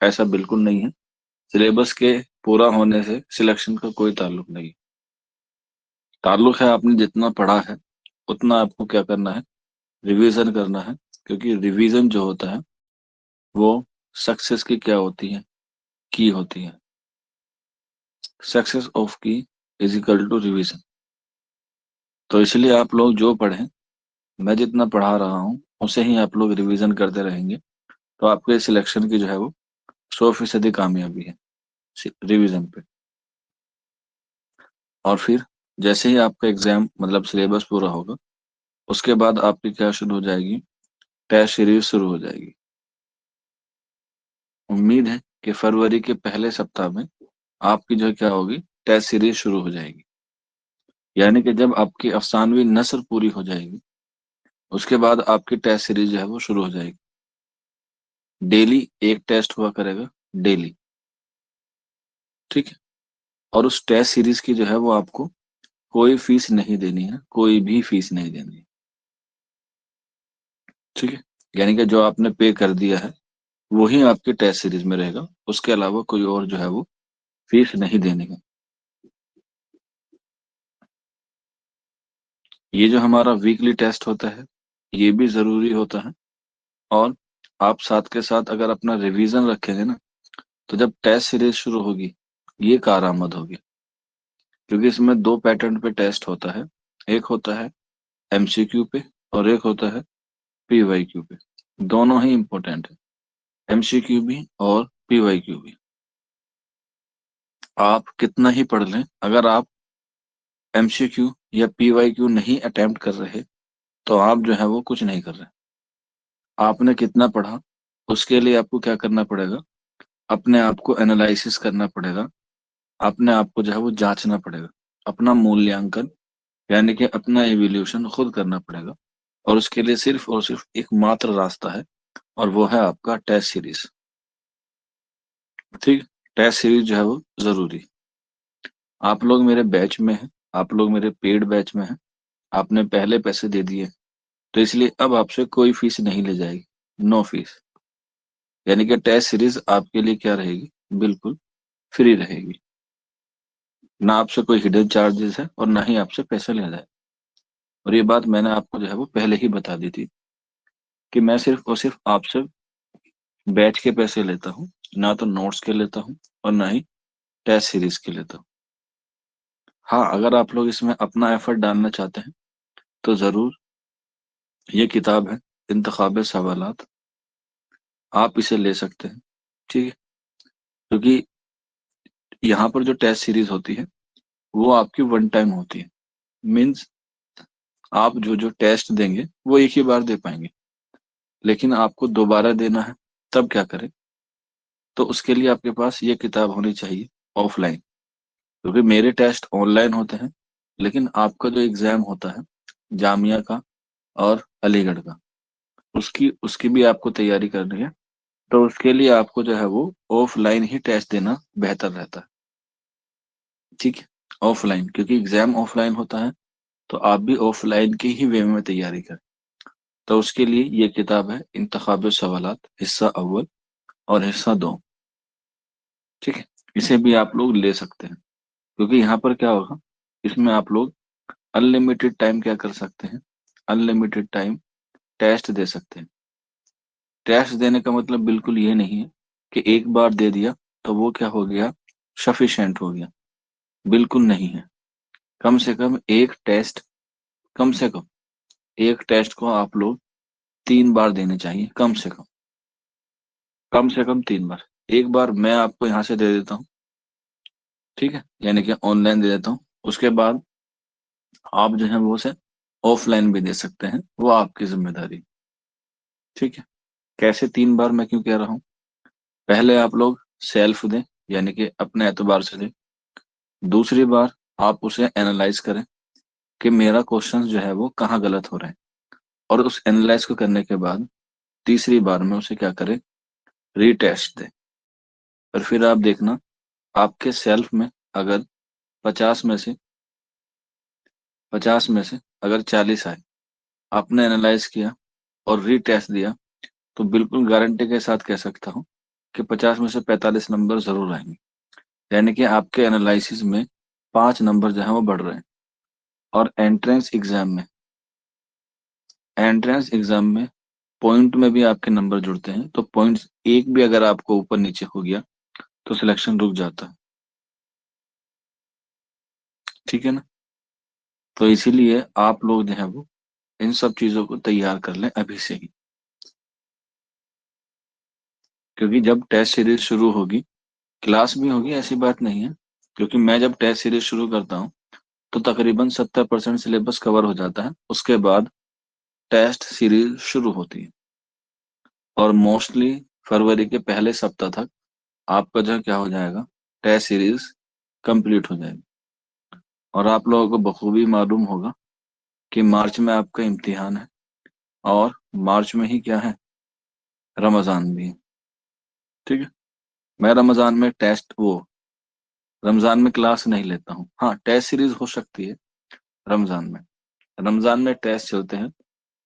ایسا بالکل نہیں ہے. سلیبس کے پورا ہونے سے سلیکشن کا کوئی تعلق نہیں. تعلق ہے آپ نے جتنا پڑھا ہے اتنا آپ کو کیا کرنا ہے, ریویژن کرنا ہے. کیونکہ ریویژن جو ہوتا ہے وہ سکسیس کی کیا ہوتی ہے, کی ہوتی ہے. سکسیس آف کی از اکول ٹو ریویژن. تو اس لیے آپ لوگ جو پڑھیں, میں جتنا پڑھا رہا ہوں اسے ہی آپ لوگ ریویژن کرتے رہیں گے تو آپ کے سلیکشن کی جو ہے وہ 100% کامیابی ہے ریویژن پہ. اور پھر جیسے ہی آپ کا ایگزام مطلب سلیبس پورا ہوگا اس کے بعد آپ کی کیا شروع ہو جائے گی, ٹیسٹ سیریز شروع ہو جائے گی. امید ہے کہ فروری کے پہلے سپتاہ میں آپ کی جو کیا ہوگی, ٹیسٹ سیریز شروع ہو جائے گی. یعنی کہ جب آپ کی افسانوی نثر پوری ہو جائے گی اس کے بعد آپ کی ٹیسٹ سیریز جو ہے وہ شروع ہو جائے گی. ڈیلی ایک ٹیسٹ ہوا کرے گا, ڈیلی. ٹھیک ہے. اور اس ٹیسٹ سیریز کی جو ہے وہ آپ کو کوئی فیس نہیں دینی ہے, کوئی بھی فیس نہیں دینی ہے. ٹھیک ہے. یعنی کہ جو آپ نے پے کر دیا ہے وہی آپ کی ٹیسٹ سیریز میں رہے گا, اس کے علاوہ کوئی اور جو ہے وہ فیس نہیں دینے کا. یہ جو ہمارا ویکلی ٹیسٹ ہوتا ہے یہ بھی ضروری ہوتا ہے. اور آپ ساتھ کے ساتھ اگر اپنا ریویژن رکھیں گے نا تو جب ٹیسٹ سیریز شروع ہوگی یہ کارآمد ہوگی. کیونکہ اس میں 2 پیٹرن پہ ٹیسٹ ہوتا ہے, ایک ہوتا ہے ایم سی کیو پہ اور ایک ہوتا ہے پی وائی کیو پہ. دونوں ہی امپورٹینٹ ہے, ایم سی کیو بھی اور پی وائی کیو بھی. آپ کتنا ہی پڑھ لیں, اگر آپ ایم سی کیو یا پی وائی کیو نہیں اٹیمپٹ کر رہے تو آپ جو ہے وہ کچھ نہیں کر رہے. آپ نے کتنا پڑھا اس کے لیے آپ کو کیا کرنا پڑے گا, اپنے آپ کو اینالائسس کرنا پڑے گا, اپنے آپ کو جو ہے وہ جانچنا پڑے گا, اپنا مولانکن یعنی کہ اپنا ایویلیوشن خود کرنا پڑے گا. اور اس کے لیے صرف اور صرف ایک ماتر راستہ ہے اور وہ ہے آپ کا ٹیسٹ سیریز. ٹھیک. ٹیسٹ سیریز جو ہے وہ ضروری. آپ لوگ میرے بیچ میں ہیں, آپ لوگ میرے پیڈ بیچ میں ہیں, آپ نے پہلے پیسے دے دیے تو اس لیے اب آپ سے کوئی فیس نہیں لے جائے گی, نو فیس. یعنی کہ ٹیسٹ سیریز آپ کے لیے کیا رہے گی, بالکل فری رہے گی. نہ آپ سے کوئی ہڈن چارجز ہے اور نہ ہی آپ سے پیسے لے جائے. اور یہ بات میں نے آپ کو جو ہے وہ پہلے ہی بتا دی تھی کہ میں صرف اور صرف آپ سے بیچ کے پیسے لیتا ہوں, نہ تو نوٹس کے لیتا ہوں اور نہ ہی ٹیسٹ سیریز کے لیتا ہوں. ہاں اگر آپ لوگ اس میں اپنا ایفرٹ ڈالنا چاہتے ہیں تو ضرور یہ کتاب ہے انتخاب سوالات, آپ اسے لے سکتے ہیں. ٹھیک ہے. کیونکہ یہاں پر جو ٹیسٹ سیریز ہوتی ہے وہ آپ کی ون ٹائم ہوتی ہے. مینز آپ جو جو ٹیسٹ دیں گے وہ ایک ہی بار دے پائیں گے, لیکن آپ کو دوبارہ دینا ہے تب کیا کریں, تو اس کے لیے آپ کے پاس یہ کتاب ہونی چاہیے آف لائن. کیونکہ میرے ٹیسٹ آن لائن ہوتے ہیں لیکن آپ کا جو ایگزام ہوتا ہے جامعہ کا اور علی گڑھ کا اس کی بھی آپ کو تیاری کرنی ہے. تو اس کے لیے آپ کو جو ہے وہ آف لائن ہی ٹیسٹ دینا بہتر رہتا ہے. ٹھیک ہے. آف لائن, کیونکہ ایگزام آف لائن ہوتا ہے تو آپ بھی آف لائن کی ہی وے میں تیاری کریں. تو اس کے لیے یہ کتاب ہے انتخاب سوالات حصہ اول اور حصہ 2. ٹھیک ہے. اسے بھی آپ لوگ لے سکتے ہیں کیونکہ یہاں پر کیا ہوگا, اس میں آپ لوگ انلمیٹڈ ٹائم کیا کر سکتے ہیں, انلمیٹڈ ٹائم ٹیسٹ دے سکتے ہیں. ٹیسٹ دینے کا مطلب بالکل یہ نہیں ہے کہ ایک بار دے دیا تو وہ کیا ہو گیا, سفیشینٹ ہو گیا. بالکل نہیں ہے. کم سے کم ایک ٹیسٹ, کم سے کم ایک ٹیسٹ کو آپ لوگ 3 بار دینے چاہیے, کم سے کم, کم سے کم 3 بار. ایک بار میں آپ کو یہاں سے دے دیتا ہوں, ٹھیک ہے, یعنی کہ آن لائن دے دیتا ہوں, اس کے بعد آپ جو ہے وہ اسے آف لائن بھی دے سکتے ہیں, وہ آپ کی ذمہ داری. ٹھیک ہے. کیسے 3 بار میں کیوں کہہ رہا ہوں, پہلے آپ لوگ سیلف دیں یعنی کہ اپنے اعتبار سے دیں. دوسری بار آپ اسے اینالائز کریں کہ میرا کوشچن جو ہے وہ کہاں غلط ہو رہے ہیں, اور اس اینالائز کو کرنے کے بعد تیسری بار میں اسے کیا کریں, ری ٹیسٹ دیں. اور پھر آپ دیکھنا آپ کے سیلف میں اگر 50 میں سے 40 آئے, آپ نے اینالائز کیا اور ری ٹیسٹ دیا, تو بالکل گارنٹی کے ساتھ کہہ سکتا ہوں کہ 50 میں سے 45 نمبر ضرور آئیں گے، یعنی کہ آپ کے انالائسس میں 5 نمبر جو ہیں وہ بڑھ رہے ہیں۔ اور انٹرنس ایگزام میں پوائنٹ میں بھی آپ کے نمبر جڑتے ہیں، تو پوائنٹ ایک بھی اگر آپ کو اوپر نیچے ہو گیا تو سلیکشن رک جاتا ہے، ٹھیک ہے نا؟ تو اسی لیے آپ لوگ جو ہے وہ ان سب چیزوں کو تیار کر لیں ابھی سے ہی، کیونکہ جب ٹیسٹ سیریز شروع ہوگی کلاس بھی ہوگی، ایسی بات نہیں ہے، کیونکہ میں جب ٹیسٹ سیریز شروع کرتا ہوں تو تقریباً 70% سلیبس کور ہو جاتا ہے، اس کے بعد ٹیسٹ سیریز شروع ہوتی ہے، اور موسٹلی فروری کے پہلے سپتہ تک آپ کا جو کیا ہو جائے گا، ٹیسٹ سیریز کمپلیٹ ہو جائے گی۔ اور آپ لوگوں کو بخوبی معلوم ہوگا کہ مارچ میں آپ کا امتحان ہے، اور مارچ میں ہی کیا ہے، رمضان بھی ہے، ٹھیک ہے؟ میں رمضان میں کلاس نہیں لیتا ہوں، ہاں ٹیسٹ سیریز ہو سکتی ہے رمضان میں ٹیسٹ چلتے ہیں،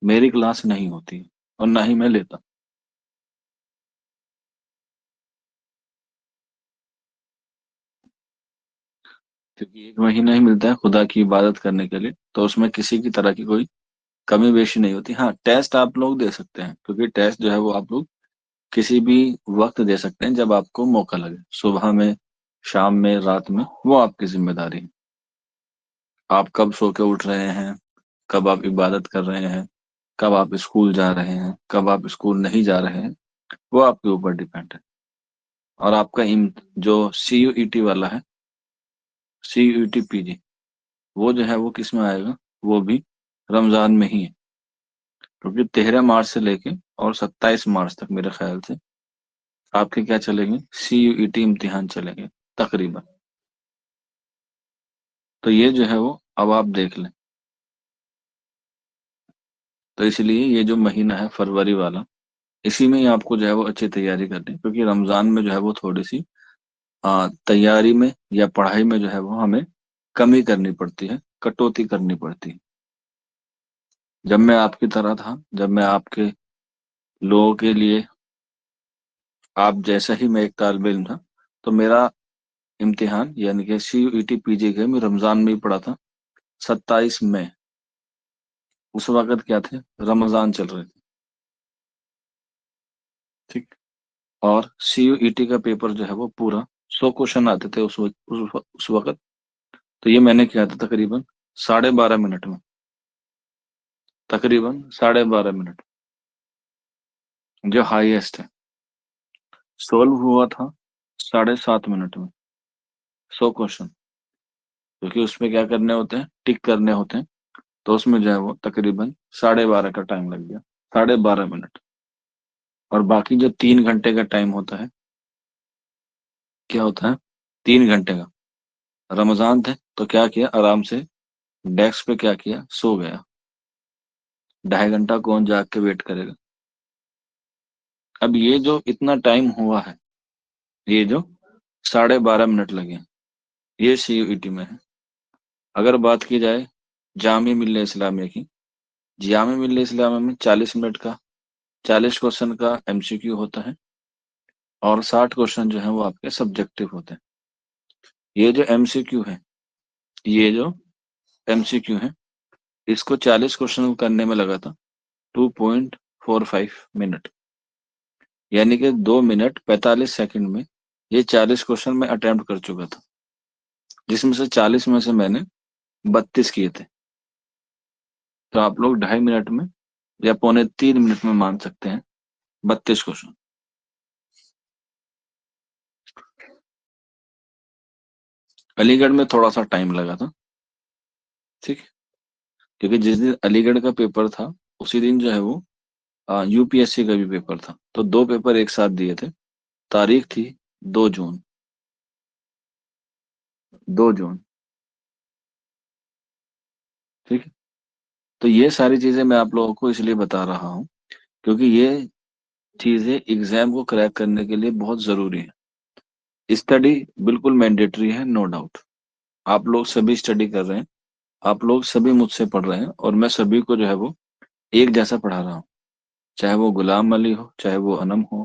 میری کلاس نہیں ہوتی ہے اور نہ ہی میں لیتا، کیونکہ ایک مہینہ ہی ملتا ہے خدا کی عبادت کرنے کے لیے، تو اس میں کسی کی طرح کی کوئی کمی بیشی نہیں ہوتی۔ ہاں ٹیسٹ آپ لوگ دے سکتے ہیں، کیونکہ ٹیسٹ جو ہے وہ آپ لوگ کسی بھی وقت دے سکتے ہیں جب آپ کو موقع لگے، صبح میں، شام میں، رات میں، وہ آپ کی ذمہ داری ہے۔ آپ کب سو کے اٹھ رہے ہیں، کب آپ عبادت کر رہے ہیں، کب آپ اسکول جا رہے ہیں، کب آپ اسکول نہیں جا رہے ہیں، وہ آپ کے اوپر ڈیپینڈ ہے۔ اور آپ کا جو سی یو ای ٹی والا ہے، CUET PG، وہ جو ہے وہ کس میں آئے گا، وہ بھی رمضان میں ہی ہے، کیونکہ 13 مارچ سے لے کے اور 27 مارچ تک میرے خیال سے آپ کے کیا چلیں گے، CUET امتحان چلیں گے تقریباً۔ تو یہ جو ہے وہ اب آپ دیکھ لیں، تو اس لیے یہ جو مہینہ ہے فروری والا، اسی میں ہی آپ کو جو ہے وہ اچھی تیاری کرنی، کیونکہ رمضان میں جو ہے وہ تھوڑی سی تیاری میں یا پڑھائی میں جو ہے وہ ہمیں کمی کرنی پڑتی ہے، کٹوتی کرنی پڑتی ہے۔ جب میں آپ کی طرح تھا، جب میں آپ کے لوگوں کے لیے، آپ جیسا ہی میں ایک طالب علم تھا، تو میرا امتحان یعنی کہ CUET PG کے میں رمضان میں ہی پڑا تھا، 27 مئی، اس وقت کیا تھے، رمضان چل رہے تھے، ٹھیک۔ اور CUET کا پیپر جو ہے وہ پورا 100 کوشچن آتے تھے اس وقت، تو یہ میں نے کیا تھا تقریباً 12.5 منٹ میں، تقریباً 12.5 منٹ، جو ہائیسٹ ہے۔ سولو ہوا تھا 7.5 منٹ میں 100 کوشچن، کیونکہ اس میں کیا کرنے ہوتے ہیں، ٹک کرنے ہوتے ہیں، تو اس میں جو ہے وہ تقریباً 12.5 کا ٹائم لگ گیا، 12.5 منٹ۔ اور باقی جو 3 گھنٹے کا ٹائم ہوتا ہے، کیا ہوتا ہے، 3 گھنٹے کا، رمضان تھے تو کیا کیا، آرام سے ڈیسک پہ کیا کیا، سو گیا، 2.5 گھنٹہ کون جاگ کے ویٹ کرے گا۔ اب یہ جو اتنا ٹائم ہوا ہے، یہ جو 12.5 منٹ لگے ہیں، یہ CUET میں ہے۔ اگر بات کی جائے جامعہ ملیہ اسلامیہ کی، جامعہ ملیہ اسلامیہ میں 40 منٹ کا، 40 کوشچن کا MCQ ہوتا ہے، اور 60 کوشچن جو ہیں وہ آپ کے سبجیکٹو ہوتے ہیں۔ یہ جو MCQ ہے، یہ جو MCQ ہے، اس کو 40 کوشچن کرنے میں لگا تھا 2.45 منٹ، یعنی کہ 2 منٹ 45 سیکنڈ میں یہ 40 کوشچن میں اٹیمپٹ کر چکا تھا، جس میں سے 40 میں سے میں نے 32 کیے تھے۔ تو آپ لوگ 2.5 منٹ میں یا 2.75 منٹ میں مان سکتے ہیں 32 کوشچن۔ علی گڑھ میں تھوڑا سا ٹائم لگا تھا، ٹھیک، کیونکہ جس دن علی گڑھ کا پیپر تھا اسی دن جو ہے وہ UPSC کا بھی پیپر تھا، تو 2 پیپر ایک ساتھ دیے تھے۔ تاریخ تھی 2 جون، 2 جون، ٹھیک ہے۔ تو یہ ساری چیزیں میں آپ لوگوں کو اس لیے بتا رہا ہوں کیونکہ یہ چیزیں ایگزام کو کریک کرنے کے لیے بہت ضروری ہے۔ اسٹڈی بالکل مینڈیٹری ہے، نو ڈاؤٹ، آپ لوگ سبھی اسٹڈی کر رہے ہیں، آپ لوگ سبھی مجھ سے پڑھ رہے ہیں، اور میں سبھی کو جو ہے وہ ایک جیسا پڑھا رہا ہوں، چاہے وہ غلام علی ہو، چاہے وہ انم ہو،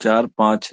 4 5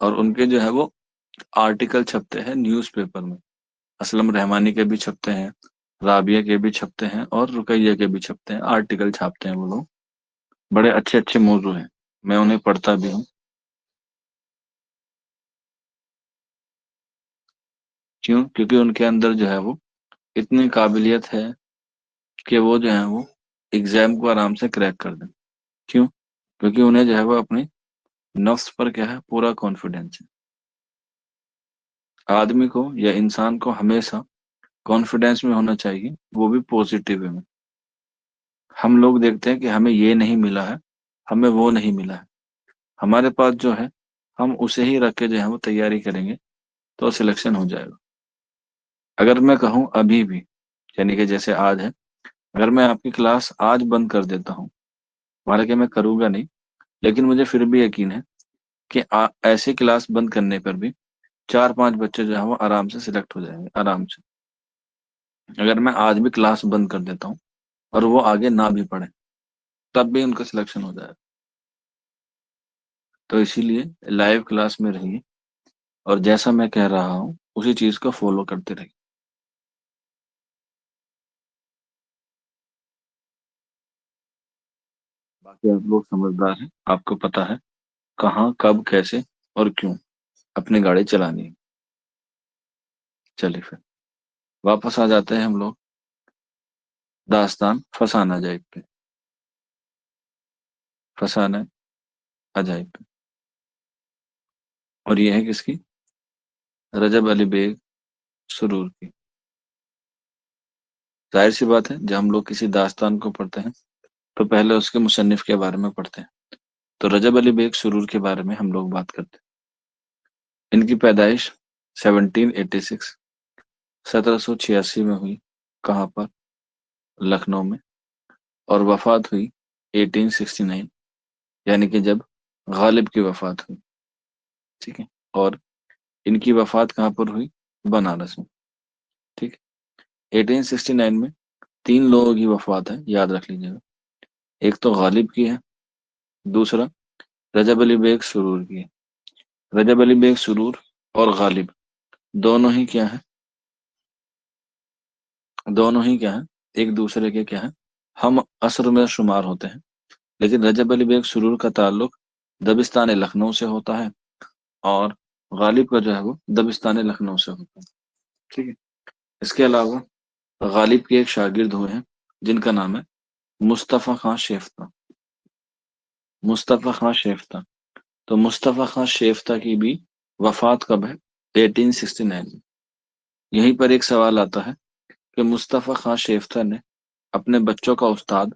اور ان کے جو ہے وہ آرٹیکل چھپتے ہیں نیوز پیپر میں، اسلم رحمانی کے بھی چھپتے ہیں، رابعہ کے بھی چھپتے ہیں، اور رقیہ کے بھی چھپتے ہیں، آرٹیکل چھاپتے ہیں وہ لوگ، بڑے اچھے اچھے موضوع ہیں، میں انہیں پڑھتا بھی ہوں۔ کیوں؟ کیونکہ ان کے اندر جو ہے وہ اتنی قابلیت ہے کہ وہ جو ہے وہ ایگزام کو آرام سے کریک کر دیں۔ کیوں؟ کیونکہ انہیں جو ہے وہ اپنی نفس پر کیا ہے، پورا کانفیڈینس ہے۔ آدمی کو یا انسان کو ہمیشہ کانفیڈینس میں ہونا چاہیے، وہ بھی پوزیٹیو میں۔ ہم لوگ دیکھتے ہیں کہ ہمیں یہ نہیں ملا ہے، ہمیں وہ نہیں ملا ہے، ہمارے پاس جو ہے ہم اسے ہی رکھ کے جو ہے وہ تیاری کریں گے تو سلیکشن ہو جائے گا۔ اگر میں کہوں ابھی بھی، یعنی کہ جیسے آج ہے، اگر میں آپ کی کلاس آج بند کر دیتا ہوں، حالانکہ میں کروں گا نہیں، لیکن مجھے پھر بھی یقین ہے کہ ایسی کلاس بند کرنے پر بھی 4-5 بچے جو ہیں وہ آرام سے سلیکٹ ہو جائیں گے، آرام سے۔ اگر میں آج بھی کلاس بند کر دیتا ہوں اور وہ آگے نہ بھی پڑھیں، تب بھی ان کا سلیکشن ہو جائے گا۔ تو اسی لیے لائیو کلاس میں رہیے، اور جیسا میں کہہ رہا ہوں اسی چیز کو فالو کرتے رہیے۔ باقی آپ لوگ سمجھدار ہیں، آپ کو پتا ہے کہاں کب کیسے اور کیوں اپنی گاڑی چلانی ہے۔ چلیے پھر واپس آ جاتے ہیں ہم لوگ داستان فسانہ عجائب پہ، فسانہ عجائب پہ، اور یہ ہے کس کی؟ رجب علی بیگ سرور کی۔ ظاہر سی بات ہے جب ہم لوگ کسی داستان کو پڑھتے ہیں تو پہلے اس کے مصنف کے بارے میں پڑھتے ہیں، تو رجب علی بیگ سرور کے بارے میں ہم لوگ بات کرتے ہیں۔ ان کی پیدائش 1786 1786 میں ہوئی۔ کہاں پر؟ لکھنؤ میں۔ اور وفات ہوئی 1869، یعنی کہ جب غالب کی وفات ہوئی، ٹھیک ہے۔ اور ان کی وفات کہاں پر ہوئی؟ بنارس میں، ٹھیک ہے۔ 1869 میں 3 لوگوں کی وفات ہے، یاد رکھ لیجیے گا۔ ایک تو غالب کی ہے، دوسرا رجب علی بیگ سرور کی ہے۔ رجب علی بیگ سرور اور غالب دونوں ہی کیا ہیں؟ دونوں ہی کیا ہیں؟ ایک دوسرے کے کیا ہیں؟ ہم عصر میں شمار ہوتے ہیں، لیکن رجب علی بیگ سرور کا تعلق دبستان لکھنؤ سے ہوتا ہے، اور غالب کا جو ہے وہ دبستان لکھنؤ سے ہوتا ہے، ٹھیک ہے۔ اس کے علاوہ غالب کے ایک شاگرد ہوئے ہیں جن کا نام ہے مصطفی خان شیفتہ۔ مصطفی خان شیفتہ، تو مصطفی خان شیفتہ کی بھی وفات کب ہے؟ 1869 میں۔ یہیں پر ایک سوال آتا ہے کہ مصطفی خان شیفتہ نے اپنے بچوں کا استاد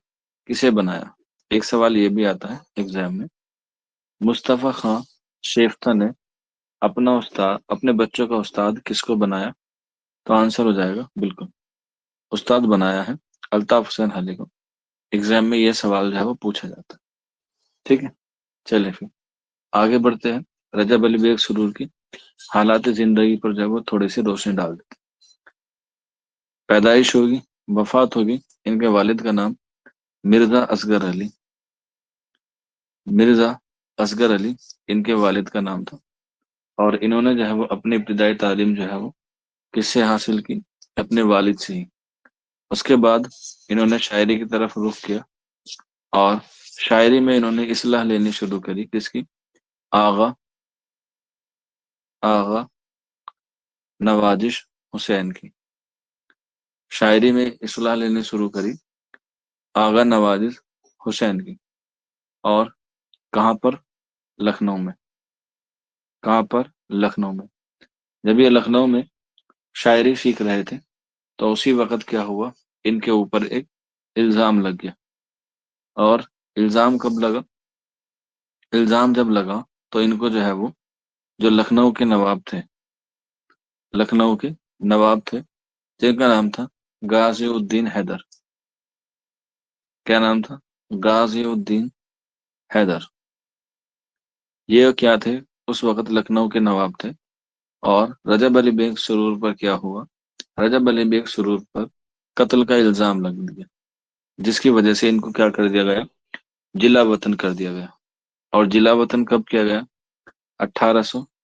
کسے بنایا؟ ایک سوال یہ بھی آتا ہے ایگزام میں، مصطفی خان شیفتہ نے اپنے بچوں کا استاد کس کو بنایا؟ تو آنسر ہو جائے گا بالکل، استاد بنایا ہے الطاف حسین حلی کو۔ ایگزام میں یہ سوال جو ہے وہ پوچھا جاتا ہے، ٹھیک ہے۔ چلے پھر آگے بڑھتے ہیں، رجب علی بیگ سرور کی حالات زندگی پر جو ہے وہ تھوڑی سی روشنی ڈال دیتے ہیں۔ پیدائش ہوگی، وفات ہوگی، ان کے والد کا نام مرزا اصغر علی، مرزا اصغر علی ان کے والد کا نام تھا۔ اور انہوں نے جو ہے وہ اپنی ابتدائی تعلیم جو ہے وہ کس سے حاصل کی؟ اپنے والد سے ہی۔ اس کے بعد انہوں نے شاعری کی طرف رخ کیا، اور شاعری میں انہوں نے اصلاح لینی شروع کری، کس کی؟ آغا نوازش حسین کی۔ شاعری میں اصلاح لینی شروع کری آغا نوازش حسین کی، اور کہاں پر؟ لکھنؤ میں۔ کہاں پر؟ لکھنؤ میں۔ جب یہ لکھنؤ میں شاعری سیکھ رہے تھے تو اسی وقت کیا ہوا، ان کے اوپر ایک الزام لگ گیا۔ اور الزام کب لگا؟ الزام جب لگا تو ان کو جو ہے وہ، جو لکھنؤ کے نواب تھے، لکھنؤ کے نواب تھے جن کا نام تھا غازی الدین حیدر۔ کیا نام تھا؟ غازی الدین حیدر۔ یہ کیا تھے؟ اس وقت لکھنؤ کے نواب تھے، اور رجب علی بیگ سرور پر کیا ہوا؟ رجب علی بیگ سرور پر قتل کا الزام لگ دیا، جس کی وجہ سے ان کو کیا کر دیا گیا؟ جلا وطن کر دیا گیا۔ اور جلا وطن کب کیا گیا؟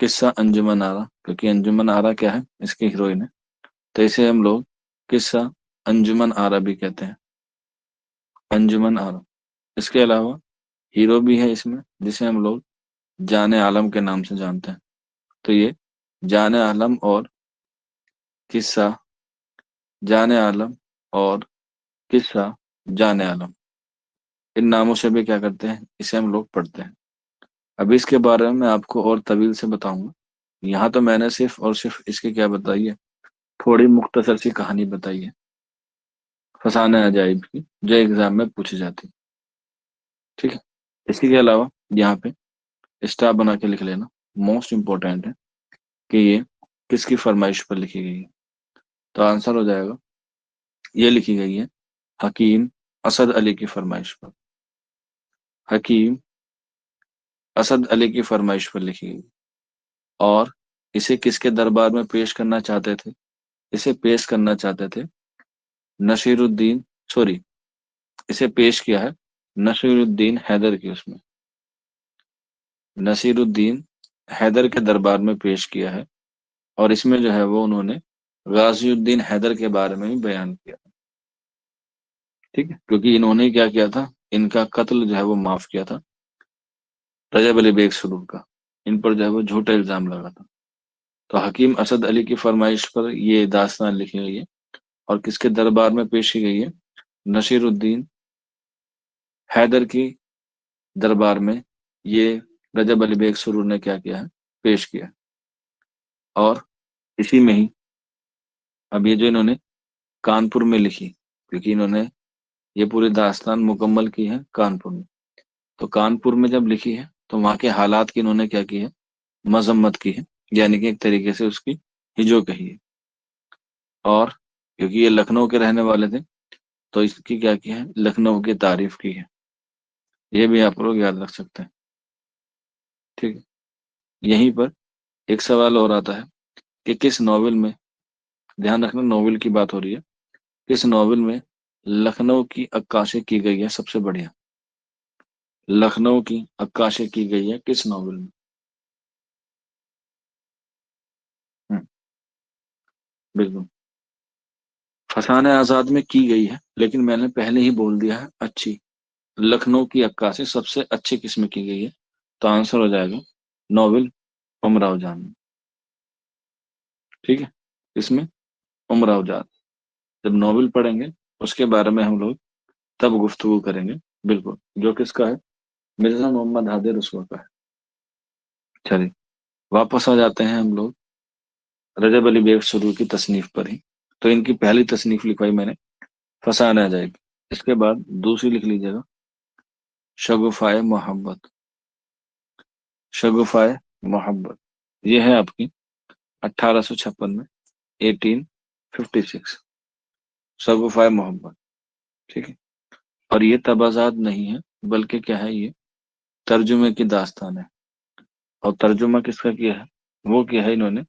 قصہ انجمن آرا، کیونکہ انجمن آرا کیا ہے، اس کی ہیروئن ہے، تو اسے ہم لوگ قصہ انجمن آرا بھی کہتے ہیں، انجمن آرا۔ اس کے علاوہ ہیرو بھی ہے اس میں، جسے ہم لوگ جان عالم کے نام سے جانتے ہیں، تو یہ جان عالم اور قصہ جان عالم اور قصہ جان عالم، ان ناموں سے بھی کیا کرتے ہیں، اسے ہم لوگ پڑھتے ہیں۔ ابھی اس کے بارے میں آپ کو اور طویل سے بتاؤں گا، یہاں تو میں نے صرف اور صرف اس کی کیا بتائی ہے، تھوڑی مختصر سی کہانی بتائی ہے فسانہ عجائب کی، جو ایگزام میں پوچھی جاتی، ٹھیک ہے۔ اسی کے علاوہ یہاں پہ اسٹار بنا کے لکھ لینا، موسٹ امپورٹینٹ ہے کہ یہ کس کی فرمائش پر لکھی گئی ہے، تو آنسر ہو جائے گا، یہ لکھی گئی ہے حکیم اسد علی کی فرمائش پر، حکیم اسد علی کی فرمائش پر لکھی گئی، اور اسے کس کے دربار میں پیش کرنا چاہتے تھے، اسے پیش کرنا چاہتے تھے نصیر الدین، سوری، اسے پیش کیا ہے نصیر الدین حیدر کی، اس میں نصیر الدین حیدر کے دربار میں پیش کیا ہے، اور اس میں جو ہے وہ انہوں نے غازی الدین حیدر کے بارے میں بھی بیان کیا، ٹھیک ہے، کیونکہ انہوں نے کیا کیا تھا، ان کا قتل جو ہے وہ معاف کیا تھا رجب علی بیگ سرور کا، ان پر جو ہے وہ جھوٹا الزام لگا تھا، تو حکیم اسد علی کی فرمائش پر یہ داستان لکھی گئی ہے، اور کس کے دربار میں پیش کی گئی ہے، نصیر الدین حیدر کی دربار میں یہ رجب علی بیگ سرور نے کیا کیا ہے، پیش کیا، اور اسی میں ہی اب یہ جو انہوں نے کانپور میں لکھی، کیونکہ انہوں نے یہ پوری داستان مکمل کی ہے کانپور میں، تو کانپور میں جب لکھی ہے تو وہاں کے حالات کی انہوں نے کیا کی ہے، مذمت کی ہے، یعنی کہ ایک طریقے سے اس کی ہجو کہی ہے، اور کیونکہ یہ لکھنؤ کے رہنے والے تھے تو اس کی کیا کی ہے، لکھنؤ کی تعریف کی ہے، یہ بھی آپ لوگ یاد رکھ سکتے ہیں، ٹھیک ہے۔ یہیں پر ایک سوال اور آتا ہے کہ کس ناول میں، دھیان رکھنا ناول کی بات ہو رہی ہے، کس ناول میں لکھنؤ کی عکاسی کی گئی ہے سب سے بڑھیا، لکھنؤ کی عکاسی کی گئی ہے کس ناول میں؟ بالکل فسانہ آزاد میں کی گئی ہے، لیکن میں نے پہلے ہی بول دیا ہے اچھی، لکھنؤ کی عکاسی سب سے اچھی قسم کی گئی ہے، تو آنسر ہو جائے گا ناول امراؤ جان میں، ٹھیک ہے، اس میں امراؤ جان، جب ناول پڑھیں گے اس کے بارے میں ہم لوگ تب گفتگو کریں گے، بالکل، جو کس کا ہے، مرزا محمد ہادی رسوا کا ہے۔ چلیے واپس آ جاتے ہیں ہم لوگ رجب علی بیگ سرور کی تصنیف پر ہی، تو ان کی پہلی تصنیف لکھوائی میں نے فسانہ عجائب، اس کے بعد دوسری لکھ لیجیے گا شگوفائے محبت، شگوفائے محبت، یہ ہے آپ کی 1856 میں، 1856، شگوفائے محبت، ٹھیک ہے، اور یہ تبازات نہیں ہے، بلکہ کیا ہے، یہ ترجمے کی داستان ہے، اور ترجمہ کس کا کیا ہے، وہ کیا ہے انہوں نے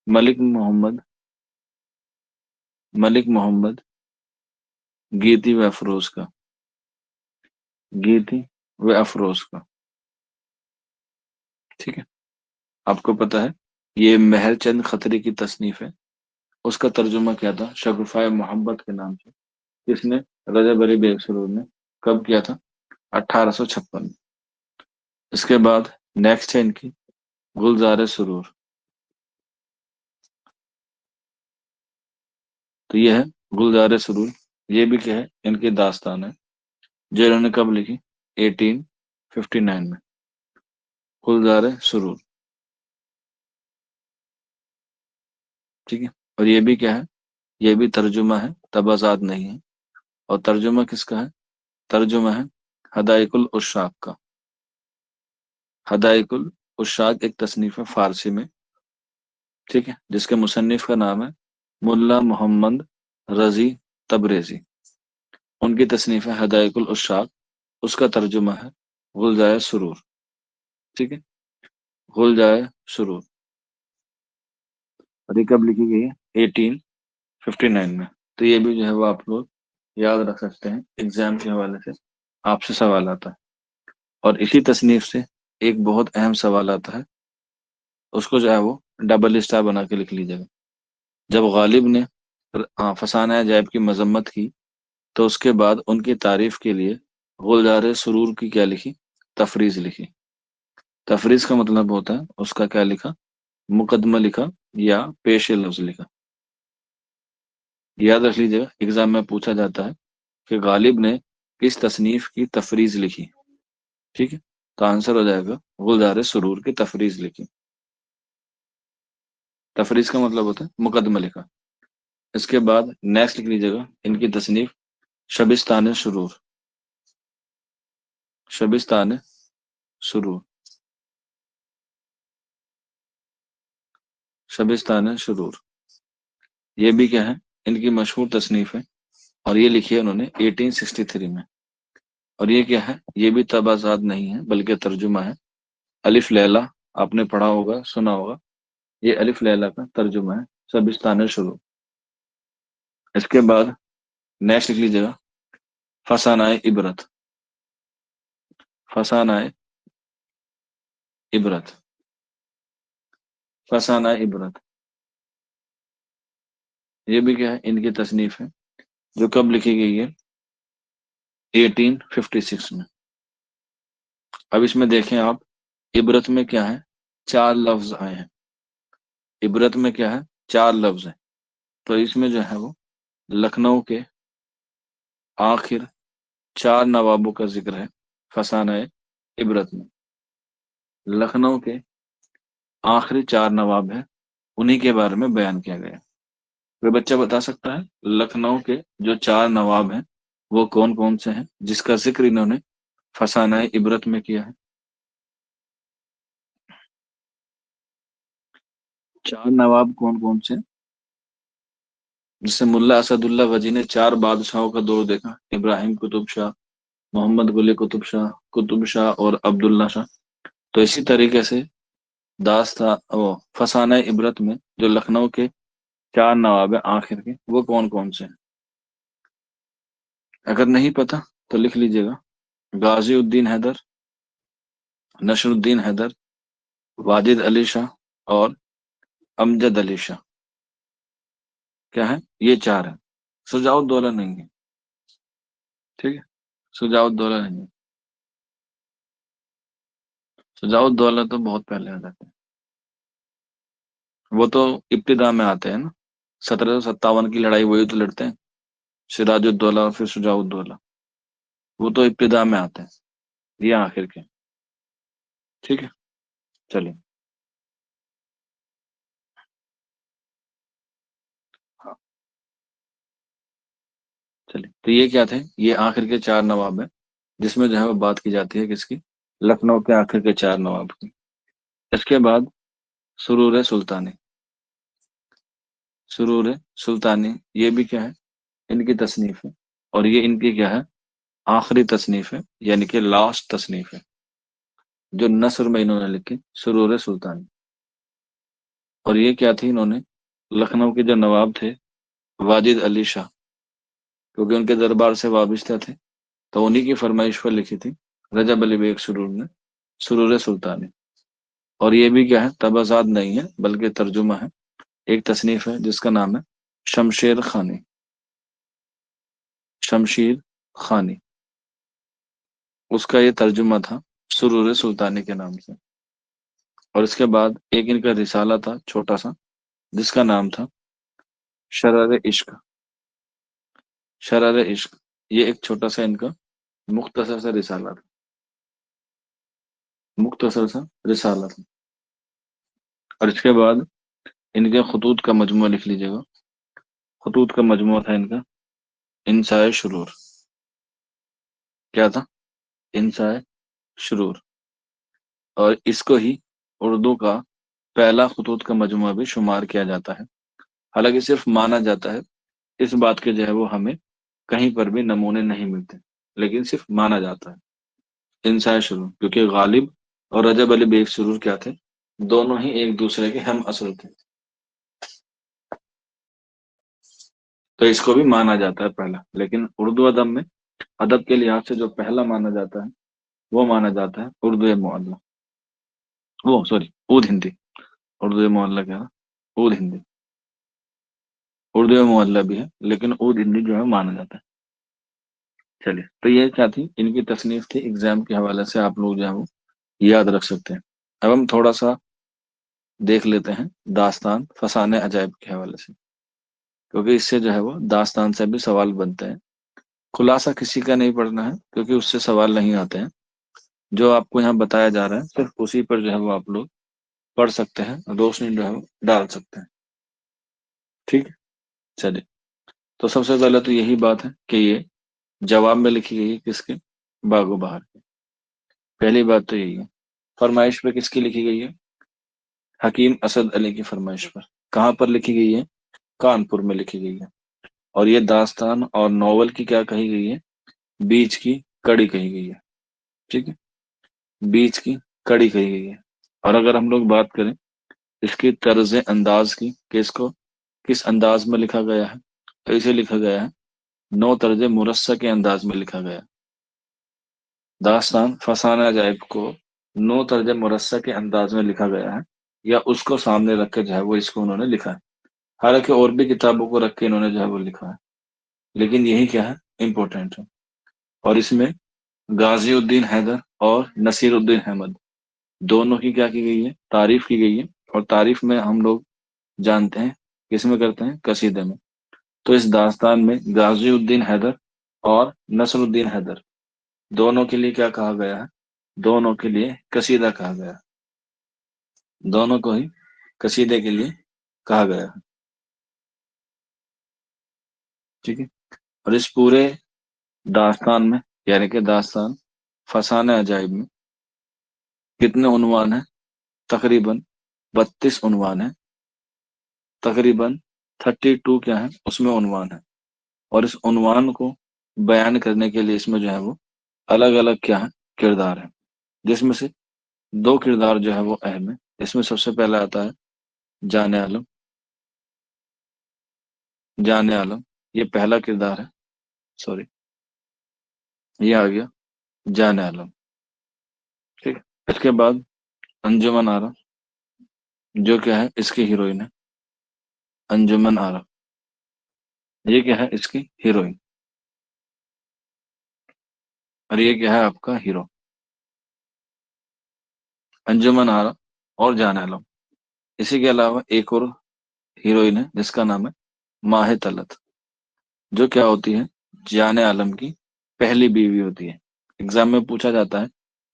ملک محمد، ملک محمد گیتی و افروز کا، گیتی و افروز کا، ٹھیک ہے۔ آپ کو پتا ہے یہ مہر چند خطری کی تصنیف ہے، اس کا ترجمہ کیا تھا شگوفۂ محبت کے نام سے، کس نے، رجب علی بیگ سرور نے، کب کیا تھا، 1856 میں۔ اس کے بعد نیکسٹ ہے ان کی گلزار سرور، تو یہ ہے گلزار سرور، یہ بھی کیا ہے، ان کی داستان ہے، جو انہوں نے کب لکھی، 1859 میں، گلزار سرور، ٹھیک ہے، اور یہ بھی کیا ہے، یہ بھی ترجمہ ہے، تبازات نہیں ہے، اور ترجمہ کس کا ہے، ترجمہ ہے حدائق العشاق کا، حدائق العشاق ایک تصنیف ہے فارسی میں، ٹھیک ہے، جس کے مصنف کا نام ہے ملا محمد رضی تبریزی، ان کی تصنیف ہے حدائق العشاق، اس کا ترجمہ ہے گلزائے سرور، ٹھیک ہے، گلزائے سرور، اور یہ کب لکھی گئی ہے، 1859 میں، تو یہ بھی جو ہے وہ آپ لوگ یاد رکھ سکتے ہیں، ایگزام کے حوالے سے آپ سے سوال آتا ہے، اور اسی تصنیف سے ایک بہت اہم سوال آتا ہے اس کو جو ہے وہ ڈبل اسٹار بنا کے لکھ لیجیے گا۔ جب غالب نے فسانہ عجائب کی مذمت کی تو اس کے بعد ان کی تعریف کے لیے گلزار سرور کی کیا لکھی؟ تفریز لکھی۔ تفریز کا مطلب ہوتا ہے اس کا کیا لکھا؟ مقدمہ لکھا یا پیش لفظ لکھا۔ یاد رکھ لیجیے گا، ایگزام میں پوچھا جاتا ہے کہ غالب نے کس تصنیف کی تفریز لکھی، ٹھیک ہے؟ تو آنسر ہو جائے گا گلزار سرور کی تفریز لکھی۔ تفریز کا مطلب ہوتا ہے مقدمہ لکھا۔ اس کے بعد نیکسٹ لکھ لیجیے گا ان کی تصنیف شبستان سرور، شبستان سرور، شبستان سرور، یہ بھی کیا ہے؟ ان کی مشہور تصنیف ہے، اور یہ لکھی ہے انہوں نے 1863 میں۔ اور یہ کیا ہے؟ یہ بھی تبازات نہیں ہے بلکہ ترجمہ ہے۔ الف لیلا آپ نے پڑھا ہوگا، سنا ہوگا، یہ الف لیلا کا ترجمہ ہے، شبستان سرور۔ اس کے بعد نیکسٹ لکھ لیجیے گا فسانہ عبرت، فسانہ عبرت، فسانہ عبرت، یہ بھی کیا ہے؟ ان کی تصنیف ہے جو کب لکھی گئی ہے؟ 1856 میں۔ اب اس میں دیکھیں آپ، عبرت میں کیا ہے؟ 4 لفظ آئے ہیں۔ عبرت میں کیا ہے؟ 4 لفظ ہیں۔ تو اس میں جو ہے وہ لکھنؤ کے آخر 4 نوابوں کا ذکر ہے فسانہ عبرت میں۔ لکھنؤ کے آخری 4 نواب ہیں، انہی کے بارے میں بیان کیا گیا۔ کوئی بچہ بتا سکتا ہے لکھنؤ کے جو 4 نواب ہیں وہ کون کون سے ہیں جس کا ذکر انہوں نے فسانہ عبرت میں کیا ہے؟ 4 نواب کون کون سے؟ جس سے ملا اسد اللہ وجی نے 4 بادشاہوں کا دور دیکھا، ابراہیم قطب شاہ، محمد قلی قطب شاہ اور عبداللہ شاہ۔ تو اسی طریقے سے فسانہ عبرت میں جو لکھنؤ کے 4 نواب ہیں آخر کے، وہ کون کون سے ہیں؟ اگر نہیں پتا تو لکھ لیجئے گا غازی الدین حیدر، نصر الدین حیدر، واجد علی شاہ اور امجد علی شاہ۔ کیا ہے؟ یہ 4 ہیں، شجاع الدولہ نہیں ہے، ٹھیک ہے؟ شجاع الدولہ نہیں ہے، شجاع الدولہ تو بہت پہلے آ جاتے ہیں، وہ تو ابتدا میں آتے ہیں نا، 1757 کی لڑائی وہی تو لڑتے ہیں، سراج الدولہ اور پھر شجاع الدولہ، وہ تو ابتدا میں آتے ہیں، یہ آخر کے، ٹھیک ہے؟ چلیے، ہاں چلیے، تو یہ کیا تھے؟ یہ آخر کے 4 نواب ہیں جس میں جو ہے وہ بات کی جاتی ہے کس کی؟ لکھنؤ کے آخر کے 4 نواب کی۔ اس کے بعد سرور سلطانی، سرور سلطانی یہ بھی کیا ہے؟ ان کی تصنیف ہے، اور یہ ان کی کیا ہے؟ آخری تصنیف ہے، یعنی کہ لاسٹ تصنیف ہے جو نثر میں انہوں نے لکھی، سرور سلطانی۔ اور یہ کیا تھی؟ انہوں نے لکھنؤ کے جو نواب تھے واجد علی شاہ، کیونکہ ان کے دربار سے وابستہ تھے، تو انہی کی فرمائش پر لکھی تھی رجب علی بیگ سرور نے سرور سلطانی۔ اور یہ بھی کیا ہے؟ تبازات نہیں ہے بلکہ ترجمہ ہے، ایک تصنیف ہے جس کا نام ہے شمشیر خانی، شمشیر خانی، اس کا یہ ترجمہ تھا سرور سلطانی کے نام سے۔ اور اس کے بعد ایک ان کا رسالہ تھا چھوٹا سا جس کا نام تھا شرر عشق، شرر عشق، یہ ایک چھوٹا سا ان کا مختصر سا رسالہ تھا، مختصر سا رسالہ تھا۔ اور اس کے بعد ان کے خطوط کا مجموعہ لکھ لیجیے گا، خطوط کا مجموعہ تھا ان کا انسائے شرور، کیا تھا؟ انسائے شرور، اور اس کو ہی اردو کا پہلا خطوط کا مجموعہ بھی شمار کیا جاتا ہے، حالانکہ صرف مانا جاتا ہے، اس بات کے جو ہے وہ ہمیں کہیں پر بھی نمونے نہیں ملتے، لیکن صرف مانا جاتا ہے انسائے شرور، کیونکہ غالب اور رجب علی بیگ سرور کیا تھے؟ دونوں ہی ایک دوسرے کے ہم اصل تھے، تو اس کو بھی مانا جاتا ہے پہلا، لیکن اردو ادب میں ادب کے لحاظ سے جو پہلا مانا جاتا ہے وہ مانا جاتا ہے اردو معلّٰہ، وہ سوری اود ہندی، اردو محلہ کیا ہے؟ اود ہندی، اردو محلہ بھی ہے لیکن اود ہندی جو ہے مانا جاتا ہے۔ چلیے، تو یہ کیا تھی، ان کی تصنیف تھی، ایگزام کے حوالے سے آپ لوگ جو ہے وہ یاد رکھ سکتے ہیں۔ اب ہم تھوڑا سا دیکھ لیتے ہیں داستان فسانے عجائب کے حوالے سے، کیونکہ اس سے جو ہے وہ داستان سے بھی سوال بنتے ہیں۔ خلاصہ کسی کا نہیں پڑھنا ہے کیونکہ اس سے سوال نہیں آتے ہیں، جو آپ کو یہاں بتایا جا رہا ہے صرف اسی پر جو ہے وہ آپ لوگ پڑھ سکتے ہیں، روشنی جو ہے وہ ڈال سکتے ہیں۔ ٹھیک ہے، چلیے، تو سب سے پہلے تو یہی بات ہے کہ یہ جواب میں لکھی گئی ہے کس کے؟ باغ و بہار کے۔ پہلی بات تو یہی ہے۔ فرمائش پہ کس کی لکھی گئی ہے؟ حکیم اسد علی کی فرمائش پر۔ کہاں پر لکھی گئی ہے؟ کانپور میں لکھی گئی ہے۔ اور یہ داستان اور ناول کی کیا کہی گئی ہے؟ بیچ کی کڑی کہی گئی ہے۔ ٹھیک ہے، بیچ کی کڑی کہی گئی ہے۔ اور اگر ہم لوگ بات کریں اس کی طرز انداز کی کہ اس کو کس انداز میں لکھا گیا ہے، تو اسے لکھا گیا ہے نو طرز مرصع کے انداز میں لکھا گیا ہے۔ داستان فسانہ عجائب کو نو طرز مرصع کے انداز میں لکھا گیا ہے، یا اس کو سامنے رکھ کے جو ہے وہ اس کو انہوں نے لکھا ہے۔ حالانکہ اور بھی کتابوں کو رکھ کے انہوں نے جو ہے وہ لکھا ہے، لیکن یہی کیا ہے، امپورٹنٹ ہے۔ اور اس میں غازی الدین حیدر اور نصیر الدین احمد دونوں کی کیا کی گئی ہے؟ تعریف کی گئی ہے۔ اور تعریف میں ہم لوگ جانتے ہیں کس میں کرتے ہیں؟ قصیدے میں۔ تو اس داستان میں غازی الدین حیدر اور نصر الدین حیدر دونوں کے لیے کیا کہا گیا ہے؟ دونوں کے لیے قصیدہ کہا گیا ہے، دونوں کو ہی قصیدے کے لیے کہا گیا ہے۔ ٹھیک ہے، اور اس پورے داستان میں، یعنی کہ داستان فسانہ عجائب میں کتنے عنوان ہیں؟ تقریباً 32 عنوان ہیں۔ تقریباً 32 کیا ہے اس میں عنوان ہے۔ اور اس عنوان کو بیان کرنے کے لیے اس میں جو ہے وہ الگ الگ کیا ہے؟ کردار ہے، جس میں سے دو کردار جو ہے وہ اہم ہے۔ اس میں سب سے پہلا آتا ہے جان عالم۔ جان عالم یہ پہلا کردار ہے، سوری، یہ آ گیا جان عالم۔ ٹھیک، اس کے بعد انجمن آرا، جو کیا ہے اس کی ہیروئن ہے، انجمن آرا یہ کیا ہے اس کی ہیروئن، اور یہ کیا ہے آپ کا ہیرو، انجمن آرا اور جان عالم۔ اسی کے علاوہ ایک اور ہیروئن ہے جس کا نام ہے ماہ طلعت، جو کیا ہوتی ہے جان عالم کی پہلی بیوی ہوتی ہے۔ ایگزام میں پوچھا جاتا ہے